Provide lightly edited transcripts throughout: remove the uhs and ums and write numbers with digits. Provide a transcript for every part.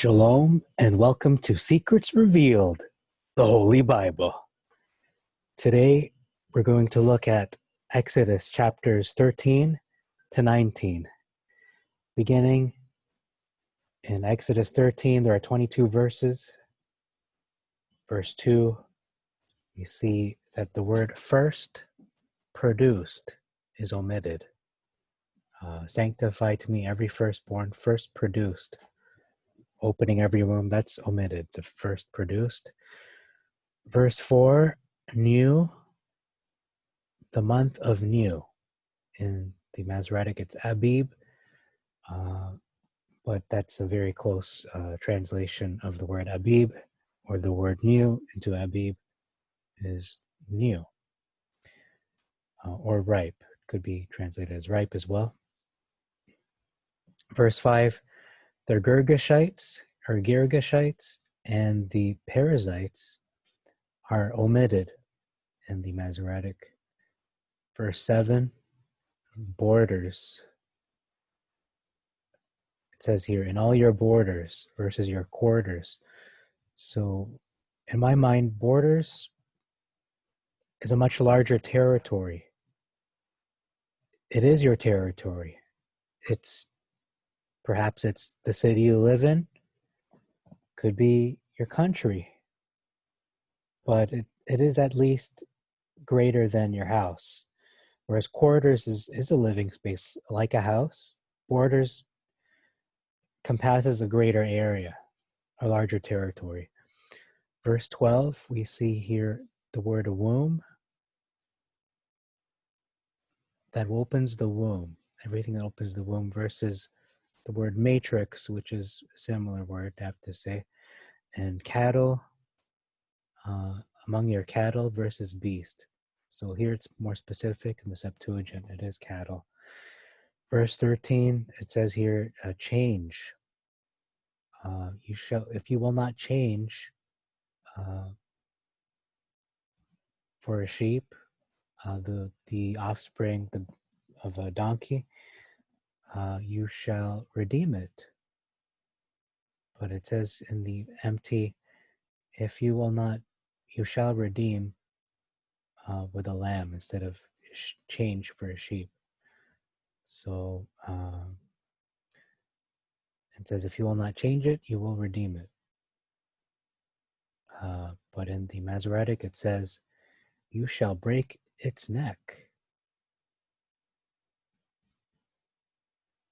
Shalom and welcome to Secrets Revealed, the Holy Bible. Today we're going to look at Exodus chapters 13 to 19. Beginning in Exodus 13, there are 22 verses. Verse 2, you see that the word first produced is omitted. Sanctify to me every firstborn, first produced. Opening every womb, that's omitted, the first produced. Verse 4, new, the month of new. In the Masoretic, it's Abib, but that's a very close translation of the word Abib, or the word new into Abib is new, or ripe. It could be translated as ripe as well. Verse 5, the Girgashites, or Girgashites, and the Perizzites are omitted in the Masoretic. Verse 7, borders. It says here, in all your borders versus your quarters. So in my mind, borders is a much larger territory. It is your territory. Perhaps it's the city you live in, could be your country, but it is at least greater than your house. Whereas quarters is a living space, like a house. Borders compasses a greater area, a larger territory. Verse 12, we see here the word womb. That opens the womb, everything that opens the womb, versus the word matrix, which is a similar word, I have to say, and cattle, among your cattle versus beast. So here it's more specific in the Septuagint, it is cattle. Verse 13, it says here, change. If you will not change for a sheep, the offspring of a donkey, you shall redeem it. But it says in the empty, if you will not, you shall redeem with a lamb instead of change for a sheep. So it says, if you will not change it, you will redeem it. But in the Masoretic, it says, you shall break its neck.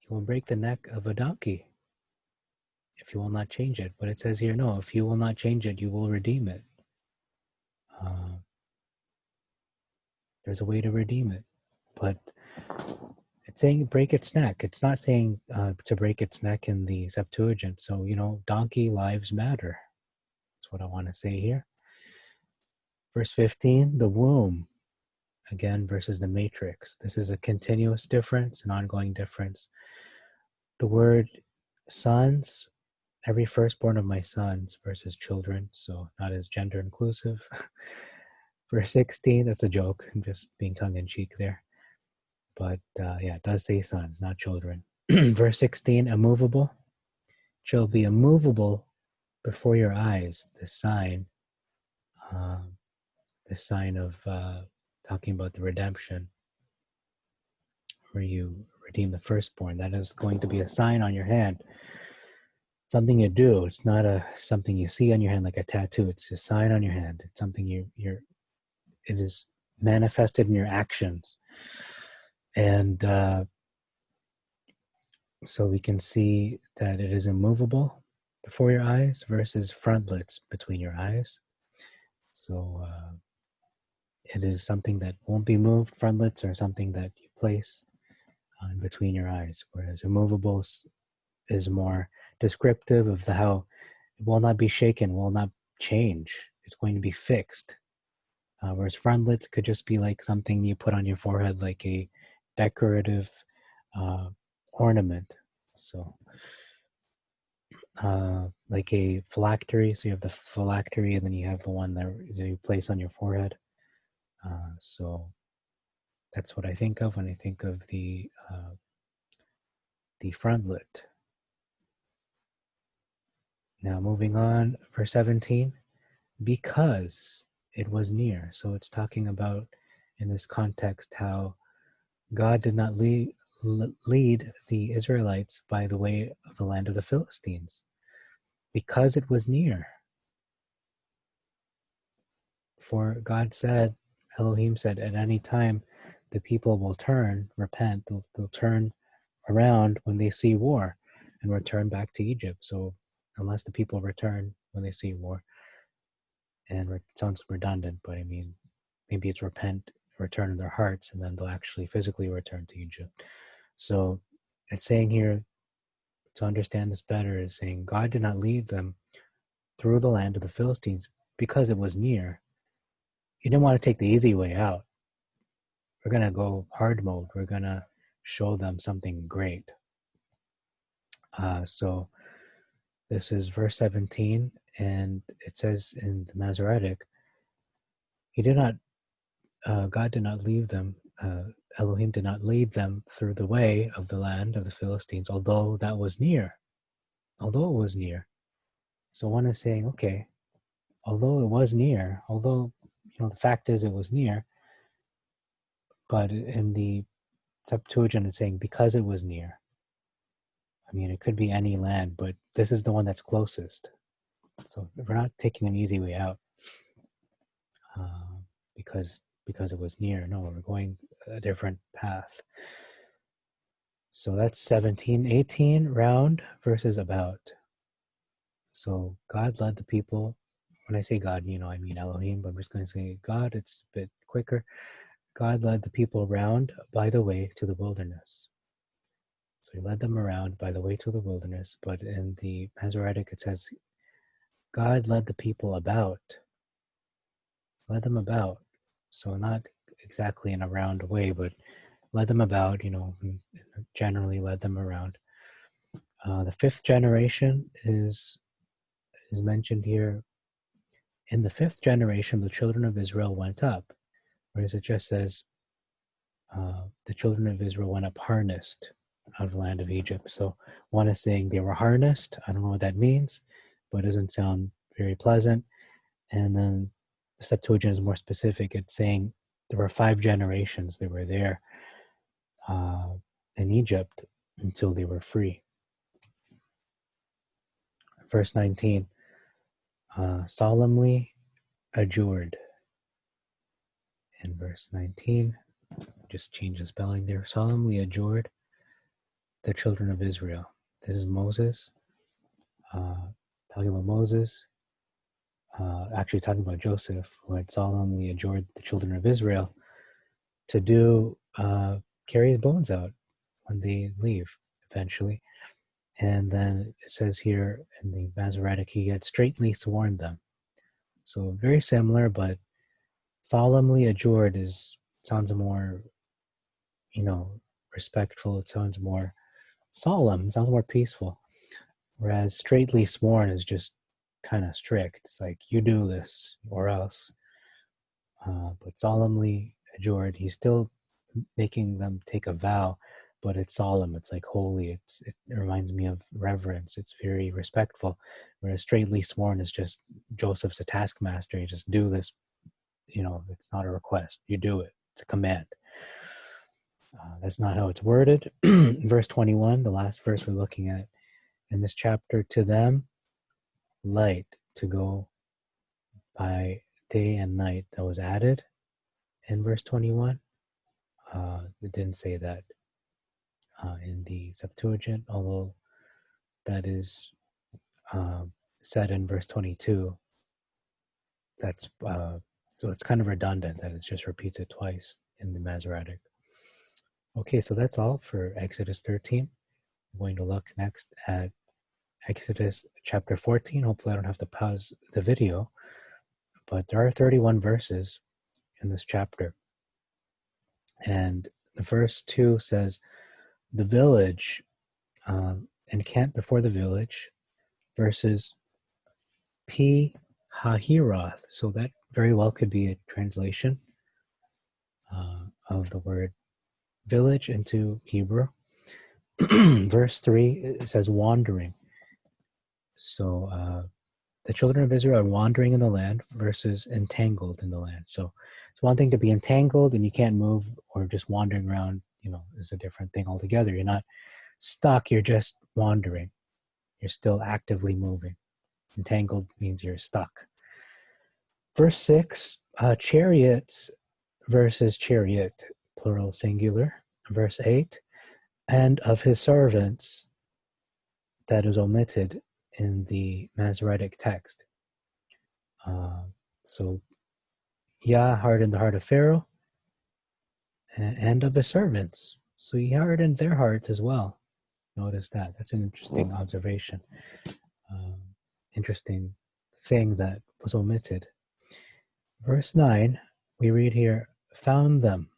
You will break the neck of a donkey if you will not change it. But it says here, no, if you will not change it, you will redeem it. There's a way to redeem it. But it's saying break its neck. It's not saying to break its neck in the Septuagint. So, donkey lives matter. That's what I want to say here. Verse 15, the womb, again, versus the matrix. This is a continuous difference, an ongoing difference. The word sons, every firstborn of my sons versus children, so not as gender inclusive. Verse 16, that's a joke. I'm just being tongue-in-cheek there. But it does say sons, not children. Verse 16, immovable. Shall be immovable before your eyes, the sign of talking about the redemption, where you redeem the firstborn. That is going to be a sign on your hand. Something you do. It's not something you see on your hand like a tattoo. It's a sign on your hand. It's something it is manifested in your actions. And so we can see that it is immovable before your eyes versus frontlets between your eyes. So it is something that won't be moved. Frontlets are something that you place in between your eyes, whereas immovable is more descriptive of how it will not be shaken, will not change. It's going to be fixed. Whereas frontlets could just be like something you put on your forehead, like a decorative ornament. So like a phylactery. So you have the phylactery, and then you have the one that you place on your forehead. So that's what I think of when I think of the frontlet. Now moving on, verse 17, because it was near. So it's talking about, in this context, how God did not lead the Israelites by the way of the land of the Philistines, because it was near. For God said, Elohim said, at any time the people will repent, they'll turn around when they see war and return back to Egypt. So unless the people return when they see war, and it sounds redundant, but I mean, maybe it's return in their hearts, and then they'll actually physically return to Egypt. So it's saying here, to understand this better, is saying God did not lead them through the land of the Philistines because it was near. He didn't want to take the easy way out. We're going to go hard mode. We're going to show them something great. So this is verse 17, and it says in the Masoretic, God did not leave them, Elohim did not lead them through the way of the land of the Philistines, although that was near. Although it was near. So one is saying, okay, although it was near, although, the fact is it was near, but in the Septuagint it's saying because it was near. I mean, it could be any land, but this is the one that's closest. So we're not taking an easy way out because it was near. No, we're going a different path. So that's 17. 18, round versus about. So God led the people. When I say God, I mean Elohim, but I'm just going to say God. It's a bit quicker. God led the people round by the way to the wilderness. So he led them around by the way to the wilderness. But in the Masoretic, it says God led the people about. Led them about. So not exactly in a round way, but led them about, generally led them around. The fifth generation is mentioned here. In the fifth generation, the children of Israel went up, whereas it just says the children of Israel went up harnessed out of the land of Egypt. So one is saying they were harnessed. I don't know what that means, but it doesn't sound very pleasant. And then the Septuagint is more specific. It's saying there were 5 generations that were there in Egypt until they were free. Verse 19, solemnly adjured. In verse 19, just change the spelling there, solemnly adjured the children of Israel. This is Moses, talking about Moses, actually talking about Joseph, who had solemnly adjured the children of Israel to carry his bones out when they leave eventually. And then it says here in the Masoretic, he had straitly sworn them. So very similar, but solemnly adjured sounds more, respectful. It sounds more solemn. It sounds more peaceful. Whereas straitly sworn is just kind of strict. It's like, you do this or else. But solemnly adjured, he's still making them take a vow, but it's solemn. It's like holy. It reminds me of reverence. It's very respectful. Whereas straitly sworn is just Joseph's a taskmaster. You just do this. It's not a request. You do it. It's a command. That's not how it's worded. Verse 21, the last verse we're looking at in this chapter, to them, light to go by day and night, that was added in verse 21. It didn't say that in the Septuagint, although that is said in verse 22. That's so it's kind of redundant that it just repeats it twice in the Masoretic. Okay, so that's all for Exodus 13. I'm going to look next at Exodus chapter 14. Hopefully I don't have to pause the video, but there are 31 verses in this chapter. And the verse 2 says, the village, encamped before the village, versus P Hahiroth. So that very well could be a translation of the word village into Hebrew. Verse 3, it says wandering. So the children of Israel are wandering in the land versus entangled in the land. So it's one thing to be entangled and you can't move, or just wandering around, is a different thing altogether. You're not stuck, you're just wandering. You're still actively moving. Entangled means you're stuck. Verse 6, chariots versus chariot, plural singular. Verse 8, and of his servants, that is omitted in the Masoretic text. So Yah hardened the heart of Pharaoh and of his servants. So he hardened their heart as well. Notice that. That's an interesting observation. Interesting thing that was omitted. Verse 9, we read here, found them.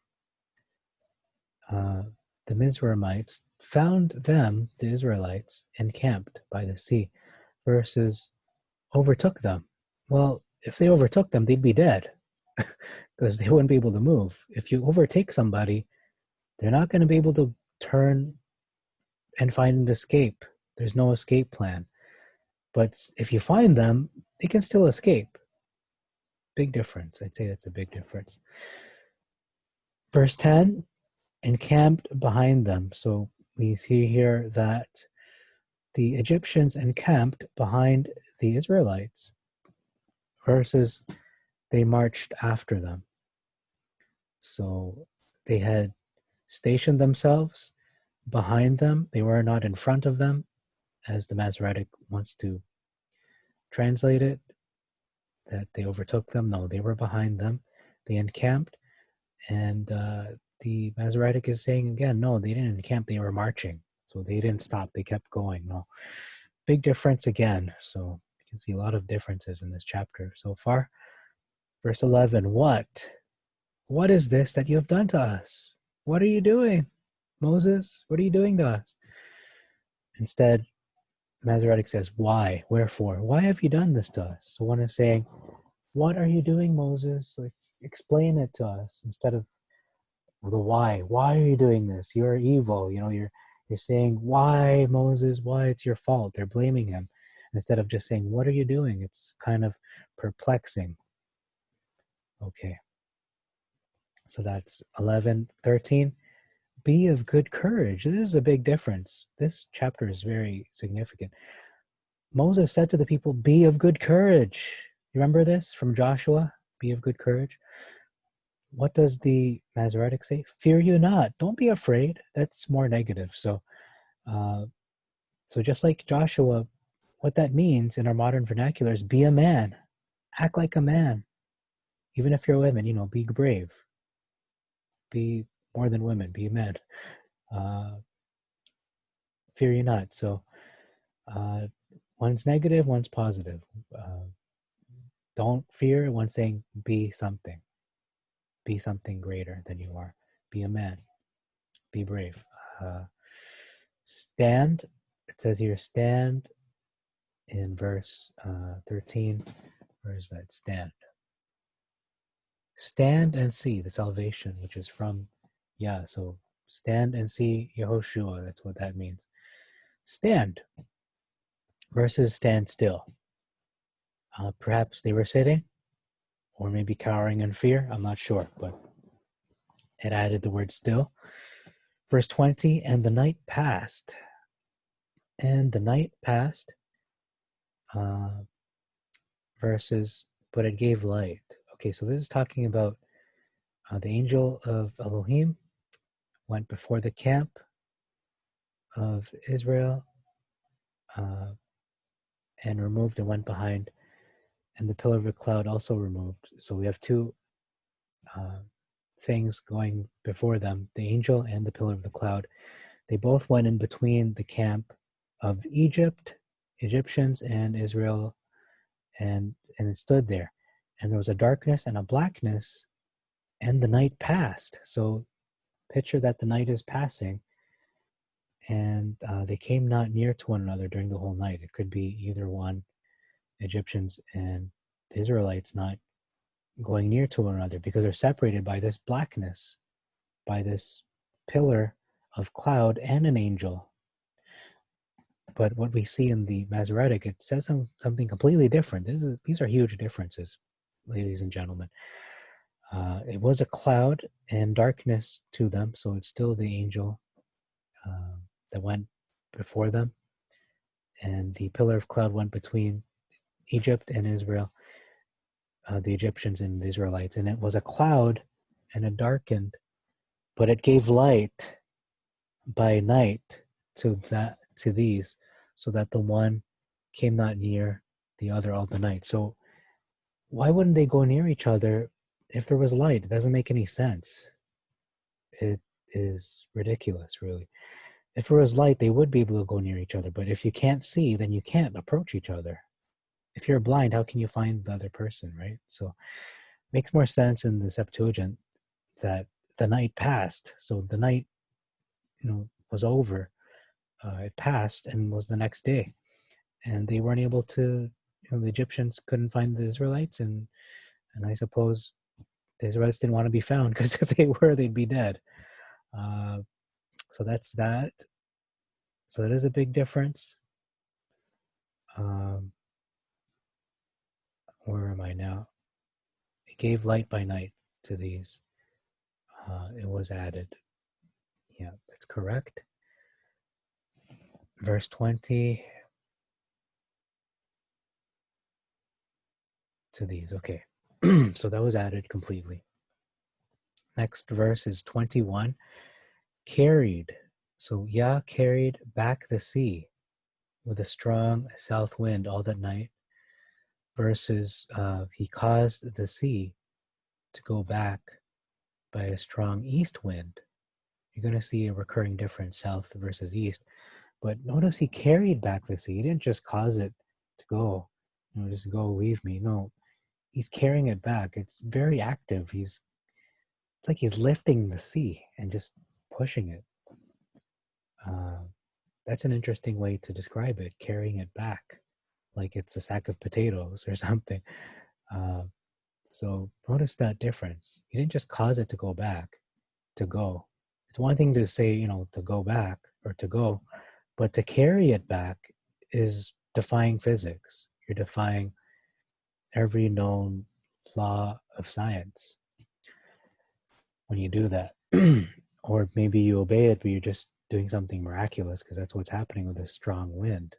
The Mizraimites found them, the Israelites, encamped by the sea, versus overtook them. Well, if they overtook them, they'd be dead because they wouldn't be able to move. If you overtake somebody, they're not going to be able to turn and find an escape. There's no escape plan. But if you find them, they can still escape. Big difference. I'd say that's a big difference. Verse 10, encamped behind them. So we see here that the Egyptians encamped behind the Israelites versus they marched after them. So they had stationed themselves behind them. They were not in front of them, as the Masoretic wants to translate it, that they overtook them. No, they were behind them. They encamped, and the Masoretic is saying again, no, they didn't encamp, they were marching. So they didn't stop, they kept going. No, big difference again. So you can see a lot of differences in this chapter so far. Verse 11, what is this that you have done to us? What are you doing, Moses? What are you doing to us? Instead, Masoretic says, why? Wherefore? Why have you done this to us? So one is saying, what are you doing, Moses? Like, explain it to us, instead of the why. Why are you doing this? You're evil. You're saying, why, Moses? Why? It's your fault. They're blaming him instead of just saying, what are you doing? It's kind of perplexing. Okay. So that's 11, 13. Be of good courage. This is a big difference. This chapter is very significant. Moses said to the people, be of good courage. You remember this from Joshua? Be of good courage. What does the Masoretic say? Fear you not. Don't be afraid. That's more negative. So just like Joshua, what that means in our modern vernacular is be a man. Act like a man. Even if you're a woman, be brave. Be more than women. Be a man. Fear you not. So one's negative, one's positive. Don't fear. One's saying be something. Be something greater than you are. Be a man. Be brave. Stand. It says here, stand in verse 13. Where is that? Stand. Stand and see the salvation, which is from Yah. So stand and see Yehoshua. That's what that means. Stand versus stand still. Perhaps they were sitting, or maybe cowering in fear. I'm not sure, but it added the word still. Verse 20, and the night passed. And the night passed, versus, but it gave light. Okay, so this is talking about the angel of Elohim went before the camp of Israel and removed and went behind, and the pillar of the cloud also removed. So we have two things going before them, the angel and the pillar of the cloud. They both went in between the camp of Egyptians and Israel, and it stood there. And there was a darkness and a blackness, and the night passed. So picture that the night is passing, and they came not near to one another during the whole night. It could be either one, Egyptians and the Israelites not going near to one another because they're separated by this blackness, by this pillar of cloud and an angel. But what we see in the Masoretic, it says something completely different. These are huge differences, ladies and gentlemen. It was a cloud and darkness to them, so it's still the angel that went before them. And the pillar of cloud went between Egypt and Israel, the Egyptians and the Israelites. And it was a cloud and it darkened, but it gave light by night to these, so that the one came not near the other all the night. So why wouldn't they go near each other if there was light? It doesn't make any sense. It is ridiculous, really. If there was light, they would be able to go near each other. But if you can't see, then you can't approach each other. If you're blind, how can you find the other person, right? So it makes more sense in the Septuagint that the night passed. So the night, was over. It passed and was the next day. And they weren't able to, the Egyptians couldn't find the Israelites. And I suppose the Israelites didn't want to be found, because if they were, they'd be dead. So that's that. So that is a big difference. Where am I now? It gave light by night to these. It was added. Yeah, that's correct. Verse 20. To these. Okay. So that was added completely. Next verse is 21. Carried. So Yah carried back the sea with a strong south wind all that night, versus he caused the sea to go back by a strong east wind. You're going to see a recurring difference, south versus east. But notice he carried back the sea. He didn't just cause it to go, just go, leave me. No, he's carrying it back. It's very active. It's like he's lifting the sea and just pushing it. That's an interesting way to describe it, carrying it back, like it's a sack of potatoes or something. So notice that difference. He didn't just cause it to go back, to go. It's one thing to say, to go back or to go, but to carry it back is defying physics. You're defying every known law of science when you do that. Or maybe you obey it, but you're just doing something miraculous, because that's what's happening with this strong wind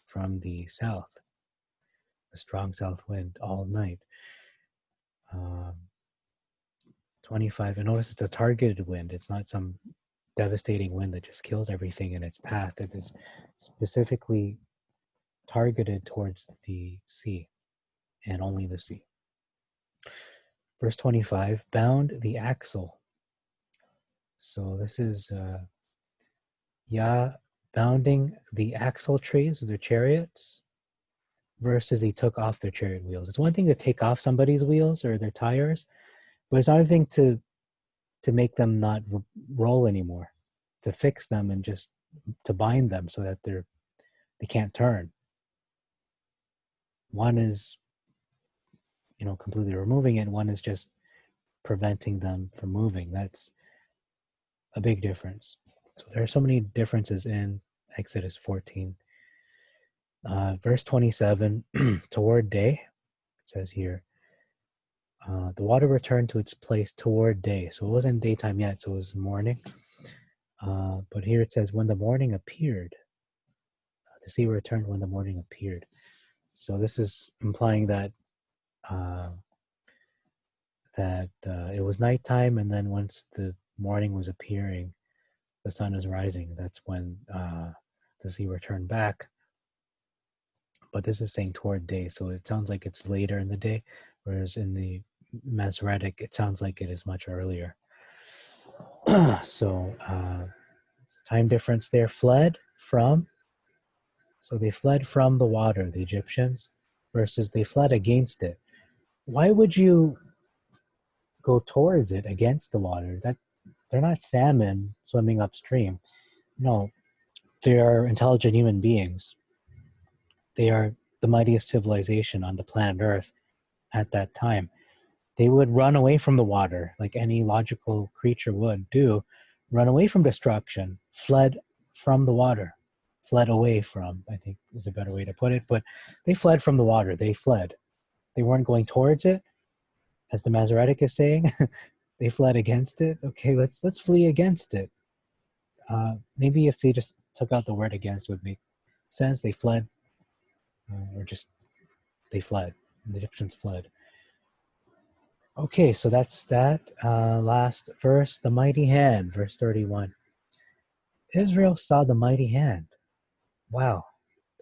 from the south. A strong south wind all night. 25, and notice it's a targeted wind. It's not some devastating wind that just kills everything in its path. It is specifically targeted towards the sea, and only the sea. Verse 25, bound the axle. So this is Yah bounding the axle trees of their chariots, versus he took off their chariot wheels. It's one thing to take off somebody's wheels or their tires, but it's another thing to make them not roll anymore, to fix them and just to bind them so that they can't turn. One is, completely removing it. One is just preventing them from moving. That's a big difference. So there are so many differences in Exodus 14. Verse 27, toward day, it says here, the water returned to its place toward day. So it wasn't daytime yet, so it was morning. But here it says, when the morning appeared, the sea returned when the morning appeared. So this is implying that it was nighttime, and then once the morning was appearing, the sun was rising. That's when the sea returned back. But this is saying toward day, so it sounds like it's later in the day, whereas in the Masoretic, it sounds like it is much earlier. So time difference there. Fled from. So they fled from the water, the Egyptians, versus they fled against it. Why would you go towards it against the water? That they're not salmon swimming upstream. No, they are intelligent human beings. They are the mightiest civilization on the planet Earth at that time. They would run away from the water, like any logical creature would do, run away from destruction, fled from the water, fled away from, I think is a better way to put it. But they fled from the water. They fled. They weren't going towards it, as the Masoretic is saying. They fled against it. Okay, let's flee against it. Maybe if they just took out the word against, it would make sense. They fled, or just they fled. The Egyptians fled. Okay, so that's that. Last verse, the mighty hand, verse 31. Israel saw the mighty hand. Wow,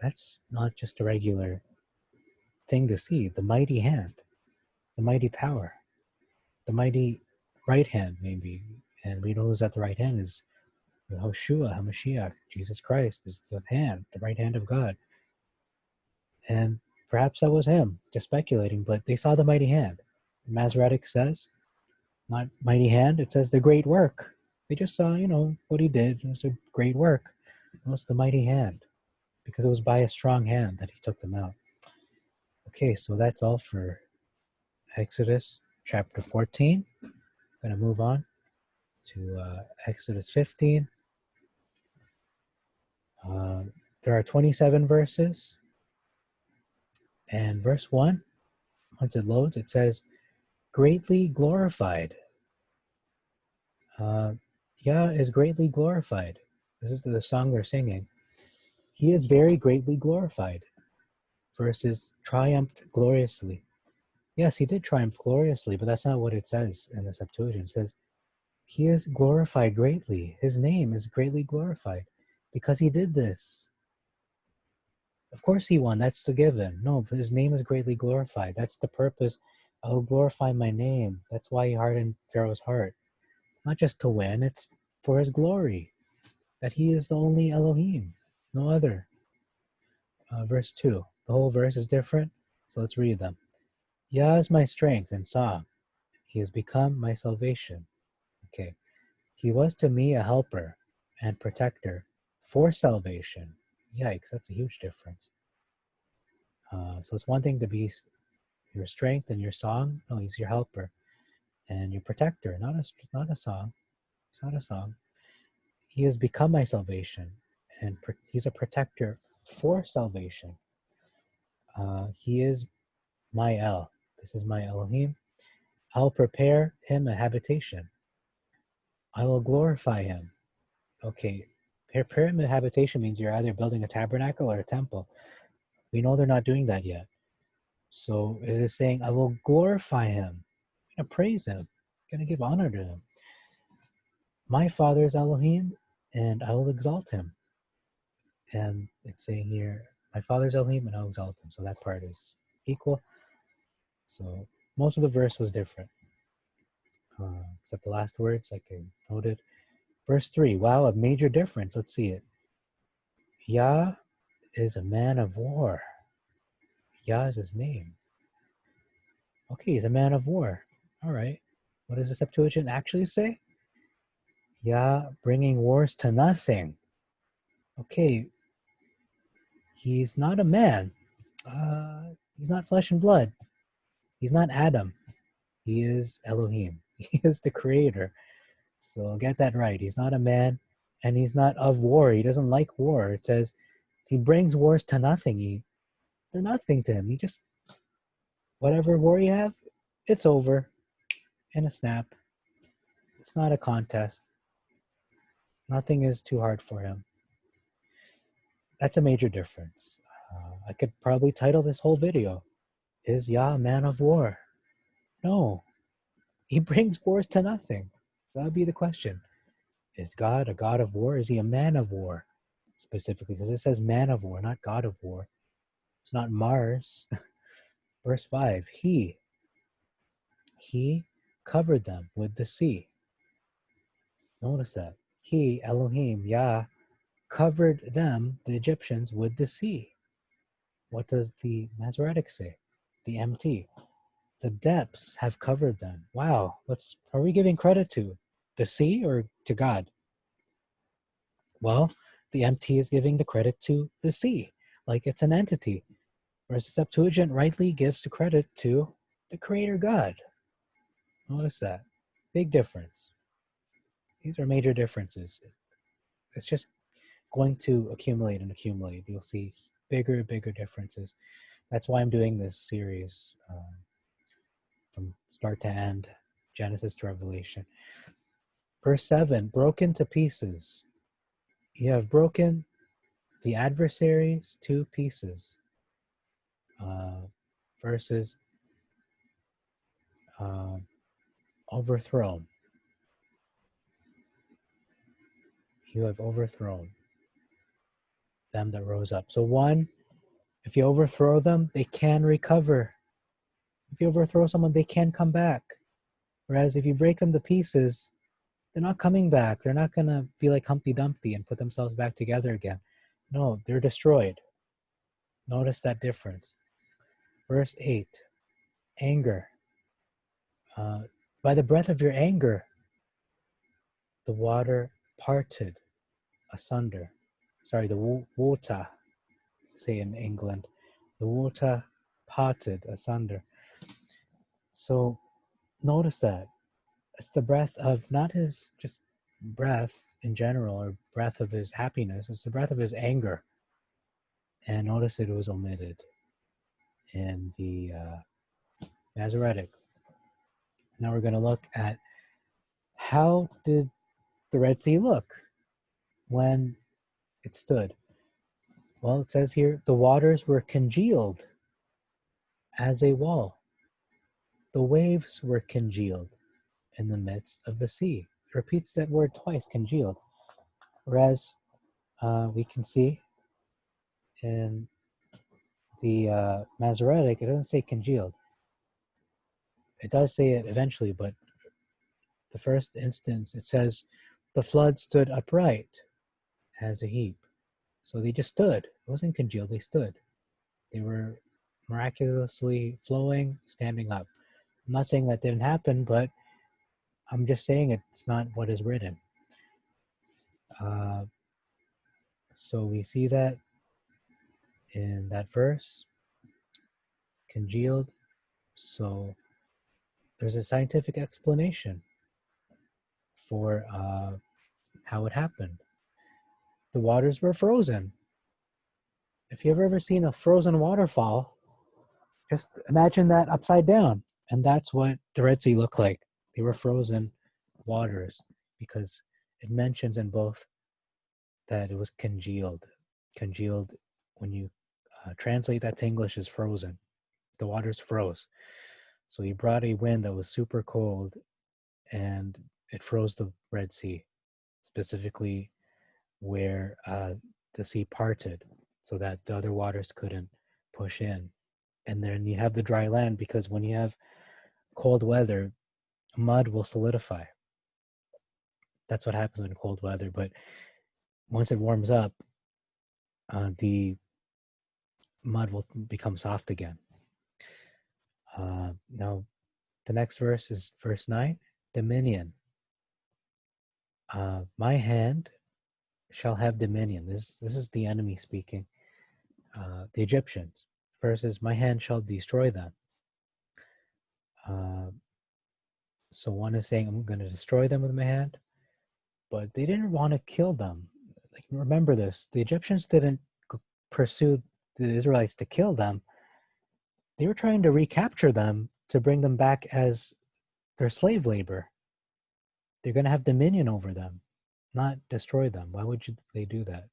that's not just a regular thing to see. The mighty hand, the mighty power, the mighty right hand, maybe. And we know who's at the right hand is Hoshua, HaMashiach, Jesus Christ is the hand, the right hand of God. And perhaps that was him, just speculating, but they saw the mighty hand. The Masoretic says, not mighty hand, it says the great work. They just saw, what he did. It was a great work. It was the mighty hand, because it was by a strong hand that he took them out. Okay, so that's all for Exodus chapter 14. I'm going to move on to Exodus 15. There are 27 verses. And verse 1, once it loads, it says, greatly glorified. Yah is greatly glorified. This is the song we're singing. He is very greatly glorified. Versus triumphed gloriously. Yes, he did triumph gloriously, but that's not what it says in the Septuagint. It says, he is glorified greatly. His name is greatly glorified because he did this. Of course he won. That's the given. No, but his name is greatly glorified. That's the purpose. I will glorify my name. That's why he hardened Pharaoh's heart. Not just to win, it's for his glory. That he is the only Elohim, no other. Verse 2. The whole verse is different, so let's read them. Yah is my strength and song. He has become my salvation. Okay. He was to me a helper and protector for salvation. Yikes, that's a huge difference. So it's one thing to be your strength and your song. No, he's your helper and your protector, not a song. It's not a song. He has become my salvation, and he's a protector for salvation. He is my El. This is my Elohim. I'll prepare him a habitation. I will glorify him. Okay, prepare him a habitation means you're either building a tabernacle or a temple. We know they're not doing that yet. So it is saying, I will glorify him. I'm going to praise him. I'm going to give honor to him. My Father is Elohim, and I will exalt him. And it's saying here, my Father is Elohim, and I'll exalt him. So that part is equal. So most of the verse was different, except the last words, like I noted. Verse 3, wow, a major difference. Let's see it. Yah is a man of war. Yah is his name. Okay, he's a man of war. All right. What does the Septuagint actually say? Yah bringing wars to nothing. Okay, he's not a man. He's not flesh and blood. He's not Adam. He is Elohim. He is the creator. So get that right. He's not a man, and he's not of war. He doesn't like war. It says he brings wars to nothing. They're nothing to him. He just, whatever war you have, it's over in a snap. It's not a contest. Nothing is too hard for him. That's a major difference. I could probably title this whole video, Is Yah a man of war? No. He brings wars to nothing. That would be the question. Is God a God of war? Is he a man of war? Specifically, because it says man of war, not God of war. It's not Mars. Verse 5, he covered them with the sea. Notice that. He, Elohim, Yah, covered them, the Egyptians, with the sea. What does the Masoretic say? The MT. The depths have covered them. Wow. Are we giving credit to the sea or to God? Well, the MT is giving the credit to the sea, like it's an entity. Whereas the Septuagint rightly gives the credit to the Creator God. Notice that. Big difference. These are major differences. It's just going to accumulate and accumulate. You'll see bigger, bigger differences. That's why I'm doing this series from start to end, Genesis to Revelation. Verse 7, broken to pieces. You have broken the adversaries to pieces. Verses overthrown. You have overthrown them that rose up. So one, if you overthrow them, they can recover. If you overthrow someone, they can come back. Whereas if you break them to pieces, they're not coming back. They're not going to be like Humpty Dumpty and put themselves back together again. No, they're destroyed. Notice that difference. Verse 8, anger. By the breath of your anger, the water parted asunder. Sorry, the water, say in England, the water parted asunder. So notice that. It's the breath of not his just breath in general or breath of his happiness. It's the breath of his anger. And notice it was omitted in the Masoretic. Now we're going to look at how did the Red Sea look when it stood. Well, it says here, the waters were congealed as a wall. The waves were congealed in the midst of the sea. It repeats that word twice, congealed. Whereas we can see in the Masoretic, it doesn't say congealed. It does say it eventually, but the first instance, it says, the flood stood upright as a heap. So they just stood. It wasn't congealed, they stood. They were miraculously flowing, standing up. I'm not saying that didn't happen, but I'm just saying it's not what is written. So we see that in that verse, congealed. So there's a scientific explanation for how it happened. The waters were frozen. If you've ever seen a frozen waterfall, just imagine that upside down. And that's what the Red Sea looked like. They were frozen waters because it mentions in both that it was congealed. Congealed, when you translate that to English, is frozen. The waters froze. So he brought a wind that was super cold and it froze the Red Sea, specifically where the sea parted so that the other waters couldn't push in. And then you have the dry land because when you have cold weather, mud will solidify. That's what happens in cold weather. But once it warms up, the mud will become soft again. Now, the next verse is verse 9, dominion. My hand shall have dominion. This is the enemy speaking. The Egyptians. Verses, my hand shall destroy them. So one is saying, I'm going to destroy them with my hand, but they didn't want to kill them. Like, remember this, the Egyptians didn't pursue the Israelites to kill them. They were trying to recapture them to bring them back as their slave labor. They're going to have dominion over them, not destroy them. Why would they do that?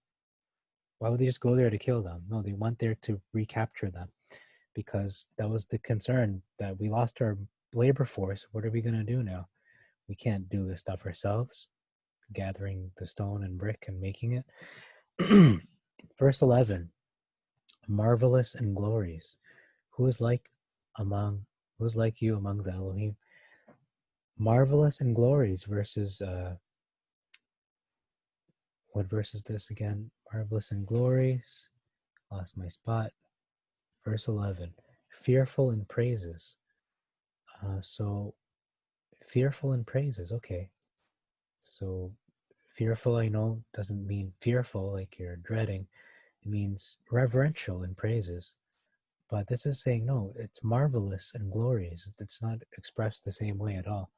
Why would they just go there to kill them? No, they went there to recapture them because that was the concern, that we lost our labor force. What are we going to do now? We can't do this stuff ourselves, gathering the stone and brick and making it. Verse 11, marvelous and glories. Who is like you among the Elohim? Marvelous and glories versus what verse is this again? Marvelous and glories. Lost my spot. Verse 11, fearful in praises. So fearful in praises, okay. So fearful, I know, doesn't mean fearful like you're dreading. It means reverential in praises. But this is saying, no, it's marvelous and glorious. It's not expressed the same way at all.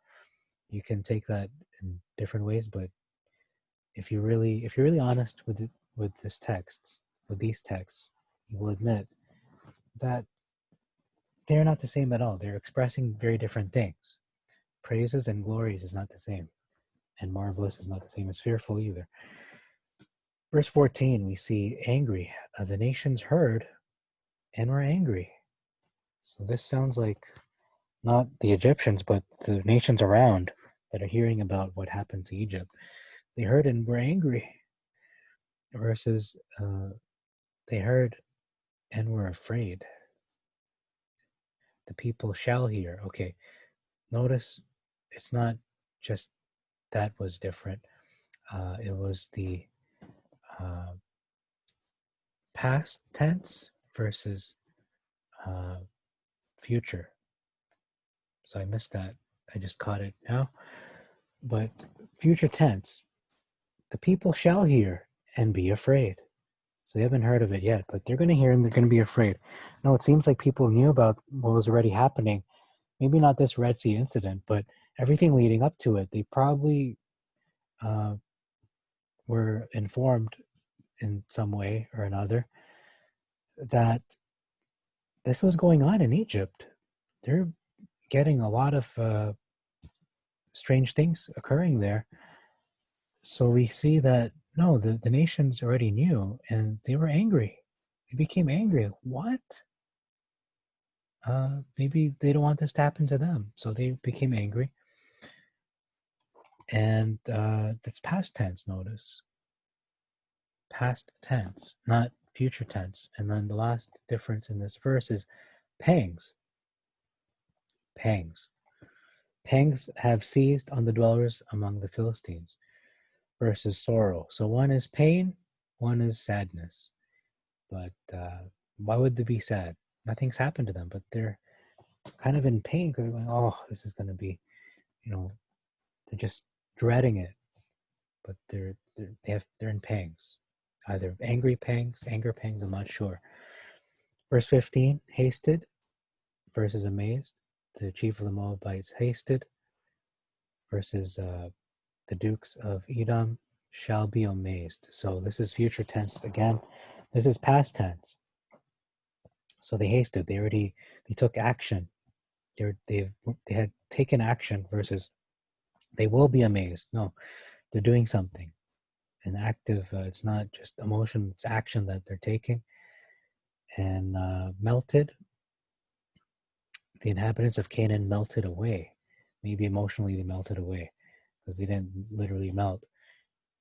You can take that in different ways, but if you're really honest with it, with these texts, you will admit that they're not the same at all. They're expressing very different things. Praises and glories is not the same, and marvelous is not the same as fearful either. Verse 14, we see angry. The nations heard and were angry. So this sounds like not the Egyptians, but the nations around that are hearing about what happened to Egypt. They heard and were angry. Versus they heard and were afraid. The people shall hear. Okay, notice it's not just that was different. It was the past tense versus future. So I missed that. I just caught it now. But future tense, the people shall hear and be afraid. So they haven't heard of it yet, but they're going to hear and they're going to be afraid. No, it seems like people knew about what was already happening. Maybe not this Red Sea incident, but everything leading up to it. They probably were informed in some way or another that this was going on in Egypt. They're getting a lot of strange things occurring there. So we see that, no, the nations already knew and they were angry. They became angry. What? Maybe they don't want this to happen to them. So they became angry. And that's past tense, notice. Past tense, not future tense. And then the last difference in this verse is pangs. Pangs. Pangs have seized on the dwellers among the Philistines versus sorrow. So one is pain, one is sadness. But why would they be sad? Nothing's happened to them, but they're kind of in pain because they're going, oh, this is going to be, they're just dreading it. But they're in pangs, either anger pangs, I'm not sure. Verse 15, hasted versus amazed. The chief of the Moabites hasted versus the dukes of Edom shall be amazed. So this is future tense again. This is past tense. So they hasted. They took action. They had taken action versus they will be amazed. No, they're doing something. An active. It's not just emotion. It's action that they're taking. And melted. The inhabitants of Canaan melted away. Maybe emotionally they melted away because they didn't literally melt.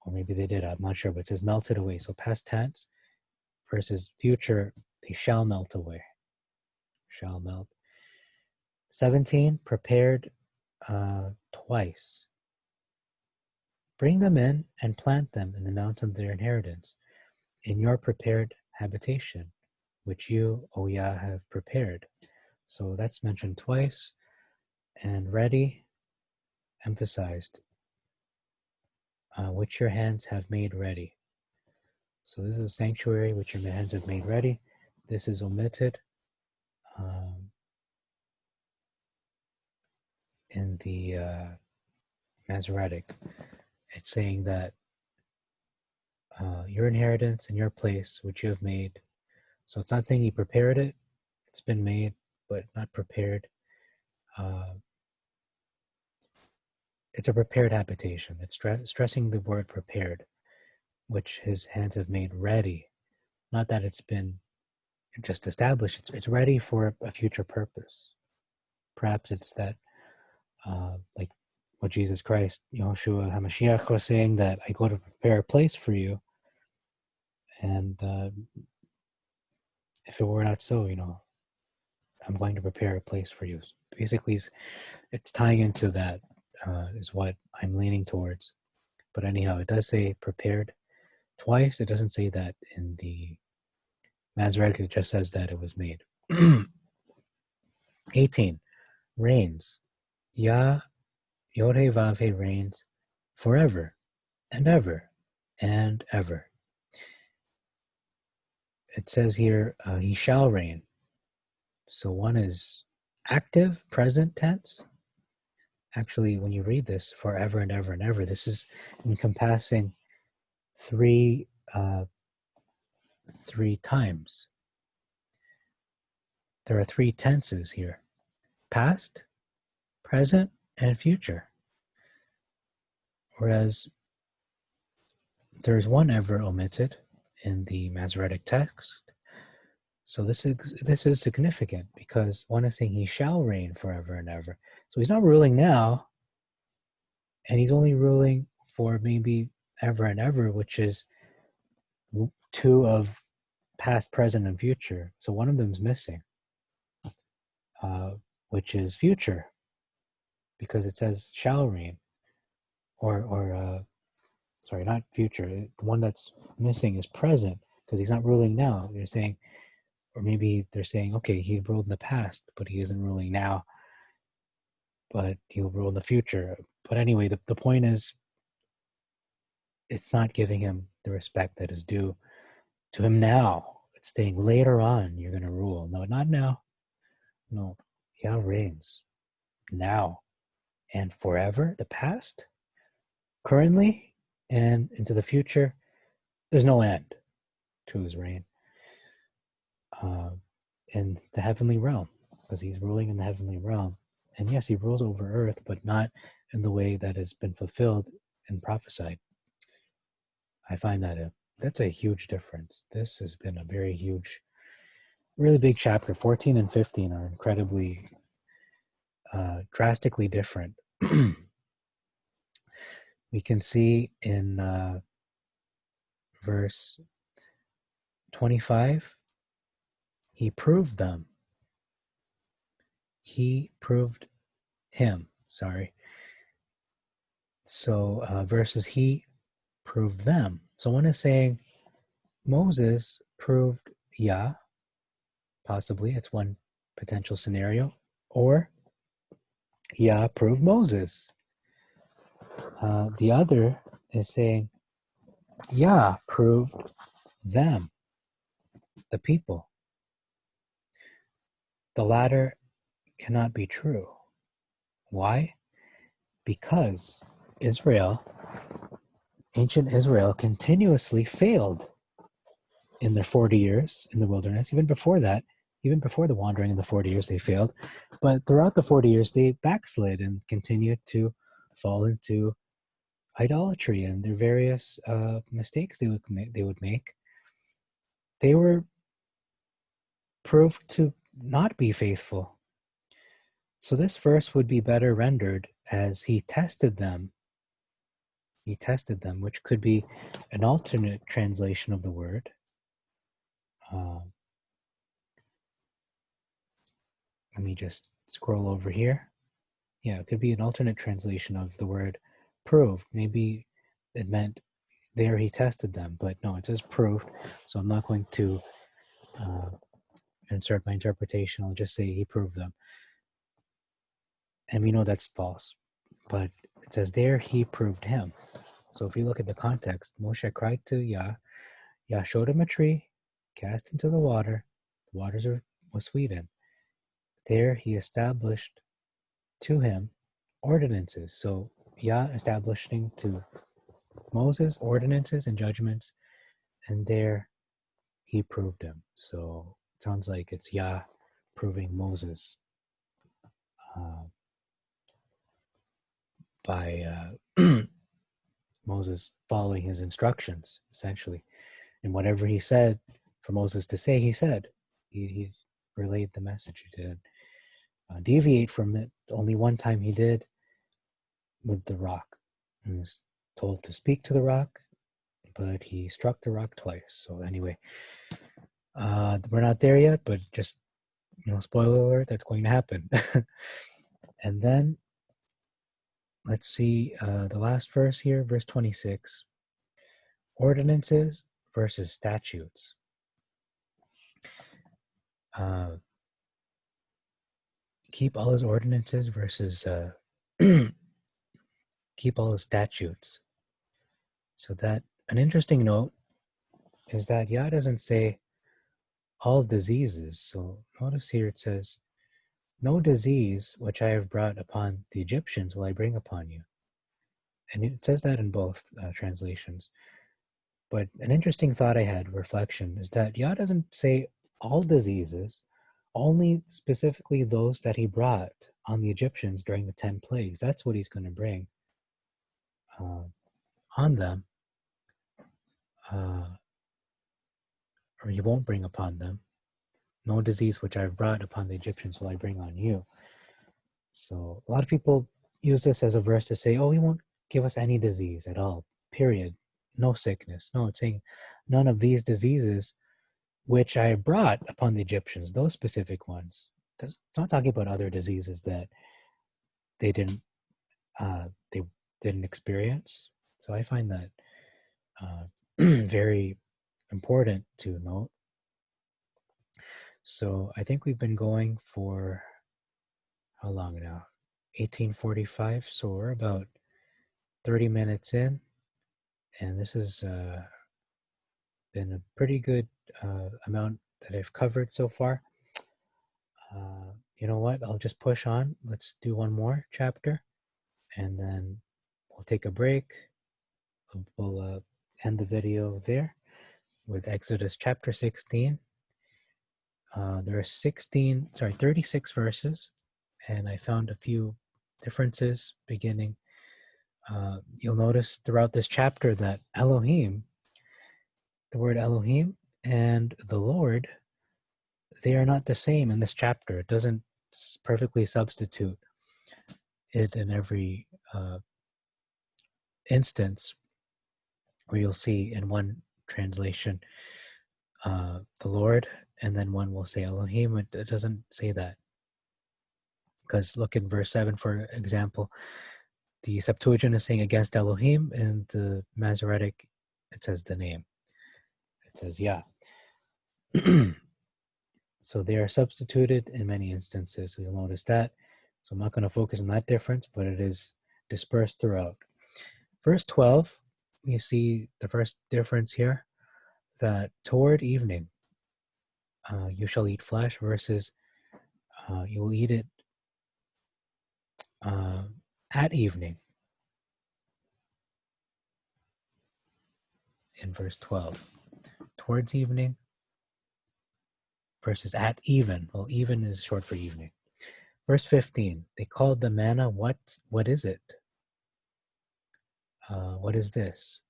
Or maybe they did, I'm not sure, but it says melted away. So past tense versus future, they shall melt away. Shall melt. 17, prepared twice. Bring them in and plant them in the mountain of their inheritance, in your prepared habitation, which you, O Yah, have prepared. So that's mentioned twice. And ready, emphasized, which your hands have made ready. So this is a sanctuary which your hands have made ready. This is omitted in the Masoretic. It's saying that your inheritance and your place which you have made. So it's not saying he prepared it. It's been made, but not prepared. It's a prepared habitation. It's stressing the word prepared, which his hands have made ready. Not that it's been just established. It's ready for a future purpose. Perhaps it's that, like what Jesus Christ, Yahushua HaMashiach, was saying, that I go to prepare a place for you. And if it were not so, I'm going to prepare a place for you. Basically, it's tying into that is what I'm leaning towards. But anyhow, it does say prepared twice. It doesn't say that in the Masoretic. It just says that it was made. 18, reigns. Yah Yod-Heh-Vav-Heh reigns forever and ever and ever. It says here, he shall reign. So one is active, present tense. Actually, when you read this, forever and ever and ever, this is encompassing three 3 times. There are 3 tenses here: past, present, and future. Whereas there's one ever omitted in the Masoretic text. So this is significant because one is saying he shall reign forever and ever. So he's not ruling now, and he's only ruling for maybe ever and ever, which is 2 of past, present, and future. So one of them is missing, which is future, because it says shall reign, or sorry, not future. The one that's missing is present because he's not ruling now. They're saying, or maybe they're saying, okay, he ruled in the past, but he isn't ruling now, but he'll rule in the future. But anyway, the point is, it's not giving him the respect that is due to him now. It's saying later on you're going to rule. No, not now. No, Yah reigns now and forever. The past, currently, and into the future, there's no end to his reign in the heavenly realm, because he's ruling in the heavenly realm. And yes, he rules over earth, but not in the way that has been fulfilled and prophesied. I find that's a huge difference. This has been a very huge, really big chapter. 14 and 15 are incredibly, drastically different. We can see in verse 25, he proved them. He proved him, sorry. So versus he proved them. So one is saying Moses proved Yah, possibly, it's one potential scenario, or Yah proved Moses. The other is saying Yah proved them, the people. The latter cannot be true. Why? Because Israel, ancient Israel, continuously failed in their 40 years in the wilderness. Even before that, even before the wandering in the 40 years, they failed. But throughout the 40 years, they backslid and continued to fall into idolatry and their various mistakes they would make. They were proved to not be faithful. So this verse would be better rendered as he tested them. He tested them, which could be an alternate translation of the word. Let me just scroll over here. Yeah, it could be an alternate translation of the word proved. Maybe it meant there he tested them, but no, it says proved. So I'm not going to insert my interpretation. I'll just say he proved them. And we know that's false. But it says there he proved him. So if you look at the context, Moshe cried to Yah. Yah showed him a tree, cast into the water. The waters were sweetened. There he established to him ordinances. So Yah establishing to Moses ordinances and judgments, and there he proved him. So it sounds like it's Yah proving Moses by Moses following his instructions, essentially. And whatever he said for Moses to say, he said. He relayed the message. He didn't deviate from it. Only one time he did with the rock. He was told to speak to the rock, but he struck the rock twice. So anyway, we're not there yet, but just, spoiler alert, that's going to happen. And then let's see the last verse here, verse 26. Ordinances versus statutes. Keep all his ordinances versus keep all his statutes. So that an interesting note is that Yah doesn't say all diseases. So notice here it says, no disease which I have brought upon the Egyptians will I bring upon you. And it says that in both translations. But an interesting thought I had, reflection, is that Yah doesn't say all diseases, only specifically those that he brought on the Egyptians during the 10 plagues. That's what he's going to bring on them, or he won't bring upon them. No disease which I've brought upon the Egyptians will I bring on you. So a lot of people use this as a verse to say, oh, he won't give us any disease at all, period. No sickness. No, it's saying none of these diseases which I brought upon the Egyptians, those specific ones. It's not talking about other diseases that they didn't experience. So I find that very important to note. So I think we've been going for how long now? 1845. So we're about 30 minutes in, and this has been a pretty good amount that I've covered so far. You know what? I'll just push on. Let's do one more chapter, and then we'll take a break. We'll end the video there with Exodus chapter 16. There are 36 verses, and I found a few differences beginning. You'll notice throughout this chapter that Elohim, the word Elohim and the Lord, they are not the same in this chapter. It doesn't perfectly substitute it in every instance, where you'll see in one translation the Lord, and then one will say Elohim. It doesn't say that. Because look in verse 7, for example, the Septuagint is saying against Elohim, and the Masoretic, it says the name. It says Yah. So they are substituted in many instances. So you'll notice that. So I'm not going to focus on that difference, but it is dispersed throughout. Verse 12, you see the first difference here, that toward evening you shall eat flesh, versus you will eat it at evening in verse 12. Towards evening versus at even. Well, even is short for evening. Verse 15, they called the manna, what is it? What is this?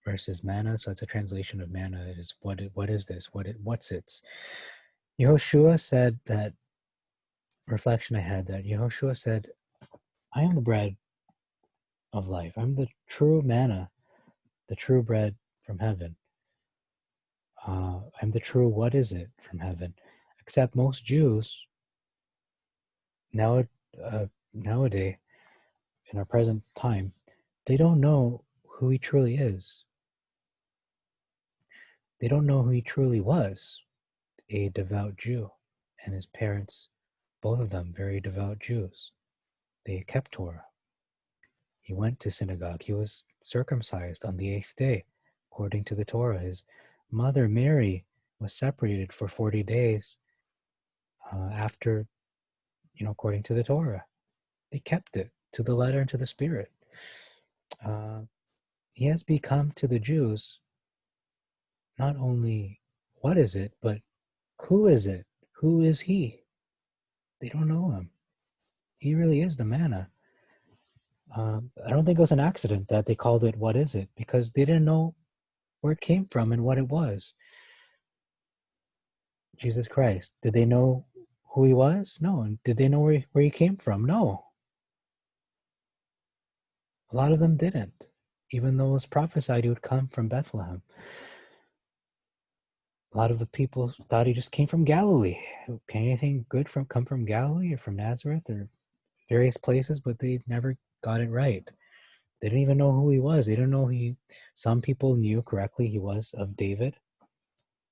Versus manna, so it's a translation of manna. It is what is this? What's it? Yehoshua said that, reflection I had, that Yehoshua said, I am the bread of life. I'm the true manna, the true bread from heaven. I'm the true what is it from heaven. Except most Jews nowadays, in our present time, they don't know who he truly is. They don't know who he truly was, a devout Jew, and his parents, both of them very devout Jews. They kept Torah. He went to synagogue. He was circumcised on the 8th day, according to the Torah. His mother, Mary, was separated for 40 days after, according to the Torah. They kept it to the letter and to the spirit. He has become to the Jews not only what is it, but who is it? Who is he? They don't know him. He really is the manna. I don't think it was an accident that they called it what is it, because they didn't know where it came from and what it was. Jesus Christ. Did they know who he was? No. And did they know where he came from? No. A lot of them didn't, even though it was prophesied he would come from Bethlehem. A lot of the people thought he just came from Galilee. Can anything good come from Galilee or from Nazareth or various places? But they never got it right. They didn't even know who he was. They didn't know some people knew correctly he was of David.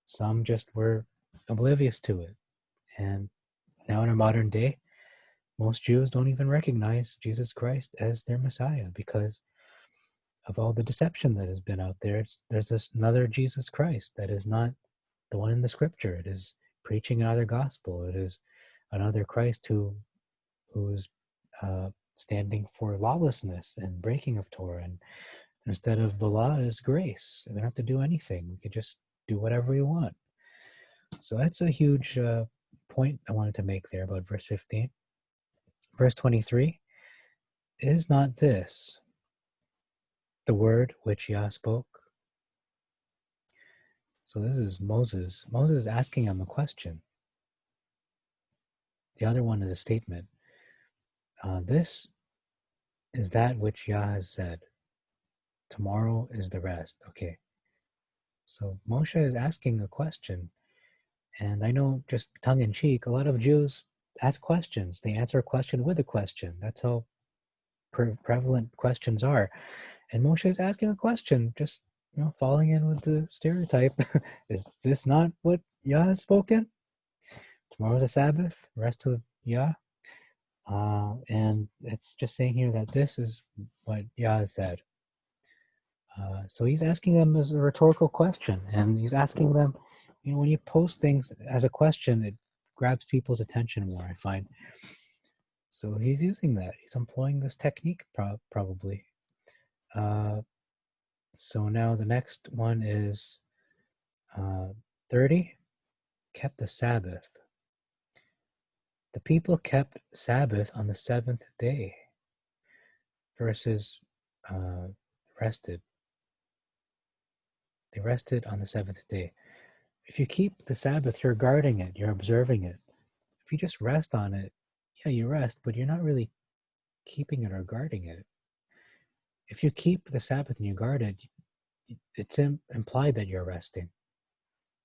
Some just were oblivious to it. And now in our modern day, most Jews don't even recognize Jesus Christ as their Messiah because of all the deception that has been out there. There's another Jesus Christ that is not the one in the scripture. It is preaching another gospel. It is another Christ who is standing for lawlessness and breaking of Torah and Instead of the law is grace. We don't have to do anything. We could just do whatever we want. So that's a huge point I wanted to make there about verse 15. Verse 23, is not this the word which Yah spoke? So this is Moses. Moses is asking him a question. The other one is a statement. This is that which Yah has said. Tomorrow is the rest. Okay. So Moshe is asking a question. And I know, just tongue-in-cheek, a lot of Jews ask questions. They answer a question with a question. That's how prevalent questions are. And Moshe is asking a question, just falling in with the stereotype. Is this not what Yah has spoken? Tomorrow's a Sabbath, rest of Yah. And it's just saying here that this is what Yah has said. So he's asking them as a rhetorical question, and he's asking them, when you post things as a question, it grabs people's attention more, I find. So he's using that. He's employing this technique probably. So now the next one is 30, kept the Sabbath. The people kept Sabbath on the seventh day versus rested. They rested on the seventh day. If you keep the Sabbath, you're guarding it, you're observing it. If you just rest on it, yeah, you rest, but you're not really keeping it or guarding it. If you keep the Sabbath and you guard it, it's implied that you're resting.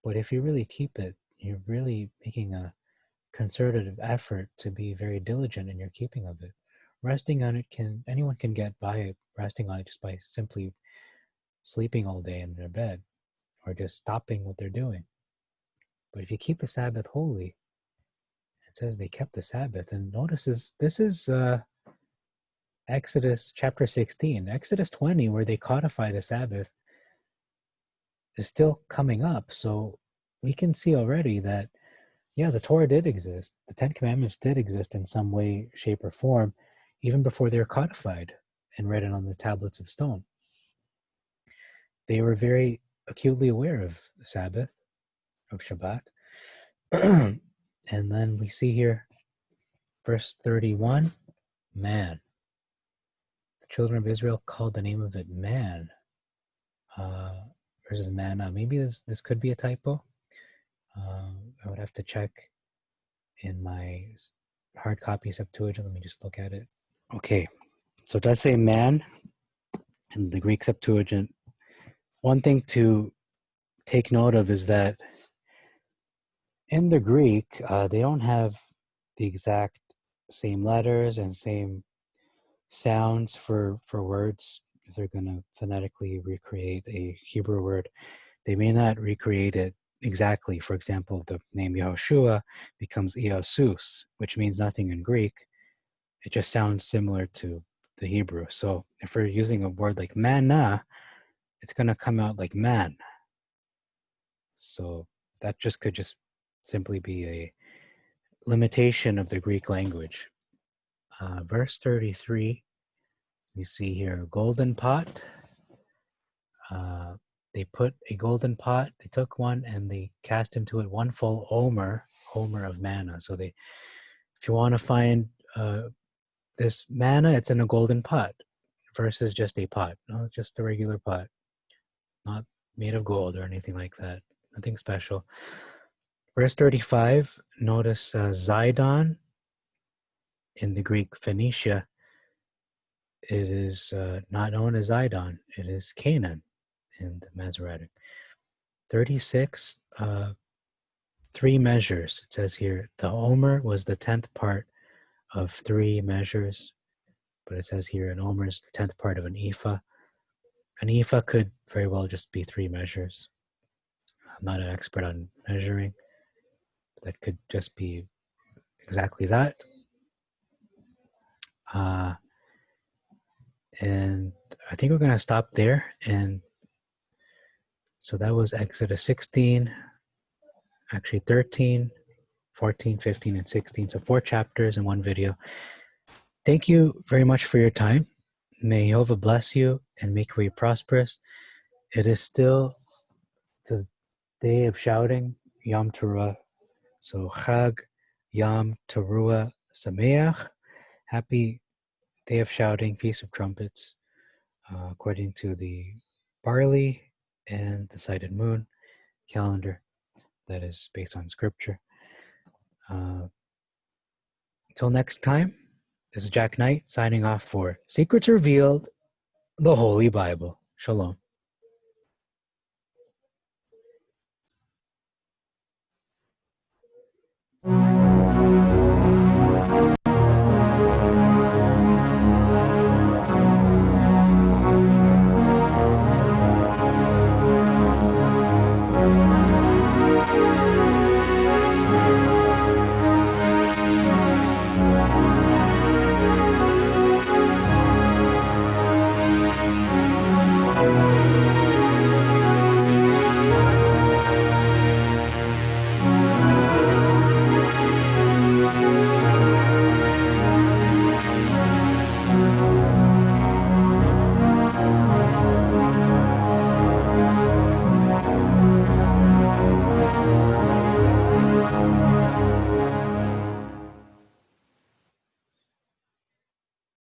But if you really keep it, you're really making a concerted effort to be very diligent in your keeping of it. Resting on it anyone can get by resting on it just by simply sleeping all day in their bed or just stopping what they're doing. But if you keep the Sabbath holy, it says they kept the Sabbath. And notice this is Exodus chapter 16. Exodus 20, where they codify the Sabbath, is still coming up. So we can see already that, yeah, the Torah did exist. The Ten Commandments did exist in some way, shape, or form, even before they were codified and written on the tablets of stone. They were very acutely aware of the Sabbath, of Shabbat. And then we see here, verse 31, man. The children of Israel called the name of it man versus manna. Maybe this could be a typo. I would have to check in my hard copy Septuagint. Let me just look at it. Okay, so it does say man in the Greek Septuagint. One thing to take note of is that in the Greek, they don't have the exact same letters and same sounds for words. If they're going to phonetically recreate a Hebrew word, they may not recreate it exactly. For example, the name Yehoshua becomes Iosus, which means nothing in Greek. It just sounds similar to the Hebrew. So if we're using a word like manna, it's going to come out like man. So that could just simply be a limitation of the Greek language. Verse 33, you see here, golden pot. They put a golden pot, they took one and they cast into it one full omer of manna. So if you want to find this manna, it's in a golden pot versus just a pot, no, just a regular pot, not made of gold or anything like that, nothing special. Verse 35, notice Zidon in the Greek Phoenicia. It is not known as Zidon, it is Canaan in the Masoretic. 36, 3 measures. It says here, the omer was the 10th part of 3 measures, but it says here an omer is the 10th part of an ephah. An ephah could very well just be 3 measures. I'm not an expert on measuring. That could just be exactly that. And I think we're going to stop there. And so that was Exodus 16, actually 13, 14, 15, and 16. So 4 chapters in one video. Thank you very much for your time. May Jehovah bless you and make your way prosperous. It is still the day of shouting, Yom Teruah. So Chag Yom Teruah Sameach. Happy Day of Shouting, Feast of Trumpets, according to the barley and the sighted moon calendar that is based on scripture. Until next time, this is Jack Knight signing off for Secrets Revealed, the Holy Bible. Shalom.